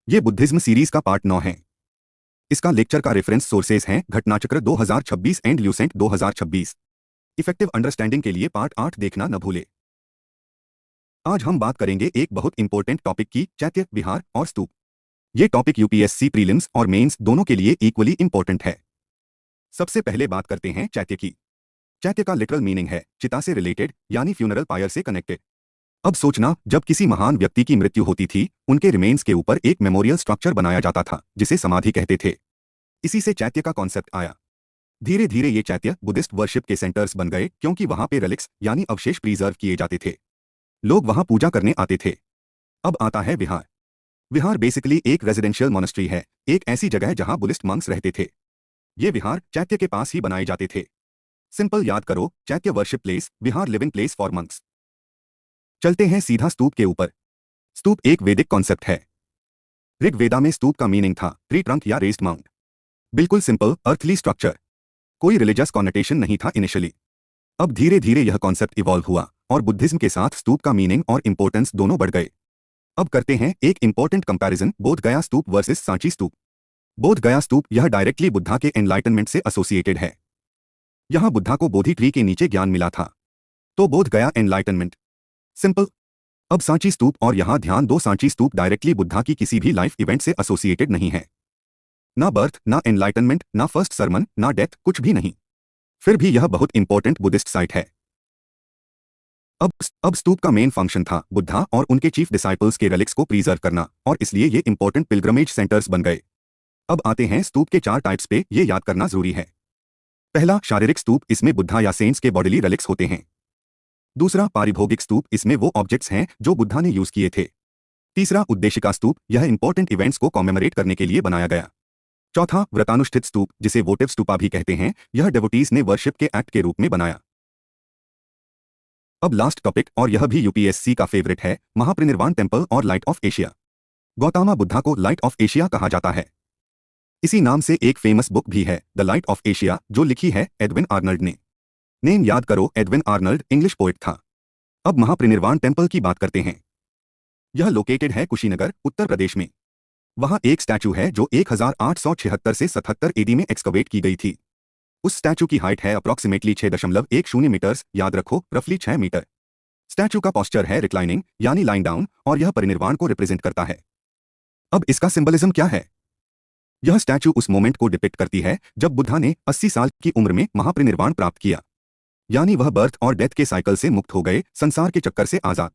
ये Buddhism series का part 9 है। इसका लेक्चर का रेफरेंस सोर्सेज हैं Ghatnachakra 2026 and Lucent 2026। Effective understanding के लिए पार्ट 8 देखना न भूले। आज हम बात करेंगे एक बहुत इंपॉर्टेंट टॉपिक की, चैत्य, विहार और स्तूप। ये टॉपिक यूपीएससी प्रीलिम्स और मेंस दोनों के लिए इक्वली इंपॉर्टेंट है। सबसे पहले बात करते हैं चैत्य की। चैत्य का लिटरल मीनिंग है चिता से रिलेटेड, यानी फ्यूनरल पायर से कनेक्टेड। अब सोचना, जब किसी महान व्यक्ति की मृत्यु होती थी, उनके रिमेन्स के ऊपर एक मेमोरियल स्ट्रक्चर बनाया जाता था जिसे समाधि कहते थे। इसी से चैत्य का कॉन्सेप्ट आया। धीरे धीरे ये चैत्य बुद्धिस्ट वर्शिप के सेंटर्स बन गए, क्योंकि वहां पे रिलिक्स यानी अवशेष प्रिजर्व किए जाते थे। लोग वहां पूजा करने आते थे। अब आता है विहार। विहार बेसिकली एक रेजिडेंशियल मोनेस्ट्री है, एक ऐसी जगह जहां बुद्धिस्ट मंक्स रहते थे। ये विहार चैत्य के पास ही बनाए जाते थे। सिंपल याद करो, चैत्य worship place, Vihar living place for monks. चलते हैं सीधा स्तूप के ऊपर। स्तूप एक वैदिक कॉन्सेप्ट है। ऋग्वेदा में स्तूप का मीनिंग था ट्री ट्रंक या रेस्ड माउंट। बिल्कुल सिंपल अर्थली स्ट्रक्चर। कोई रिलीजियस कॉन्नोटेशन नहीं था इनिशियली। अब धीरे धीरे यह कॉन्सेप्ट इवॉल्व हुआ और बुद्धिज्म के साथ स्तूप का मीनिंग और इंपॉर्टेंस दोनों बढ़ गए। अब करते हैं एक इंपॉर्टेंट कंपैरिजन, बोध गया स्तूप वर्सेस सांची स्तूप। बोध गया स्तूप यह डायरेक्टली बुद्धा के एनलाइटनमेंट से एसोसिएटेड है। यहां बुद्धा को बोधि ट्री के नीचे ज्ञान मिला था, तो बोध गया एनलाइटनमेंट। सिंपल। अब सांची स्तूप, और यहां ध्यान दो, सांची स्तूप डायरेक्टली बुद्धा की किसी भी लाइफ इवेंट से एसोसिएटेड नहीं है। ना बर्थ, ना एनलाइटनमेंट, ना फर्स्ट सरमन, ना डेथ, कुछ भी नहीं। फिर भी यह बहुत इंपॉर्टेंट बुद्धिस्ट साइट है। अब स्तूप का मेन फंक्शन था बुद्धा और उनके चीफ डिसाइपल्स के रिलिक्स को प्रिजर्व करना, और इसलिए ये इंपॉर्टेंट पिलग्रमेज सेंटर्स बन गए। अब आते हैं स्तूप के 4 टाइप्स पे, ये याद करना जरूरी है। पहला शारीरिक स्तूप, इसमें बुद्धा या सेंट्स के बॉडीली रिलिक्स होते हैं। दूसरा पारिभोगिक स्तूप, इसमें वो ऑब्जेक्ट्स हैं जो बुद्धा ने यूज किए थे। तीसरा उद्देशिका स्तूप, यह इंपॉर्टेंट इवेंट्स को कॉमेमोरेट करने के लिए बनाया गया। चौथा व्रतानुष्ठित स्तूप, जिसे वोटिव स्तूपा भी कहते हैं, यह डेवोटीज ने वर्शिप के एक्ट के रूप में बनाया। अब लास्ट टॉपिक, और यह भी यूपीएससी का फेवरेट है, महापरिनिर्वाण टेम्पल और light of Asia. Gautama Buddha को लाइट ऑफ एशिया कहा जाता है। इसी नाम से एक फेमस बुक भी है, द लाइट ऑफ एशिया, जो लिखी है एडविन आर्नल्ड ने। नेम याद करो, एडविन आर्नल्ड इंग्लिश पोएट था। अब महापरिनिर्वाण टेम्पल की बात करते हैं। यह लोकेटेड है कुशीनगर, उत्तर प्रदेश में। वहां एक स्टैचू है जो 1876 से 77 एडी में एक्सकवेट की गई थी। उस स्टैचू की हाइट है अप्रॉक्सीमेटली 6.10 मीटर्स, याद रखो रफली 6 मीटर। स्टैचू का पोस्चर है रिक्लाइनिंग यानी लाइन डाउन, और यह परिनिर्वाण को रिप्रेजेंट करता है। अब इसका सिंबलिज्म क्या है? यह स्टैचू उस मोमेंट को डिपिक्ट करती है जब बुद्धा ने 80 साल की उम्र में महापरिनिर्वाण प्राप्त किया, यानी वह बर्थ और डेथ के साइकिल से मुक्त हो गए, संसार के चक्कर से आजाद।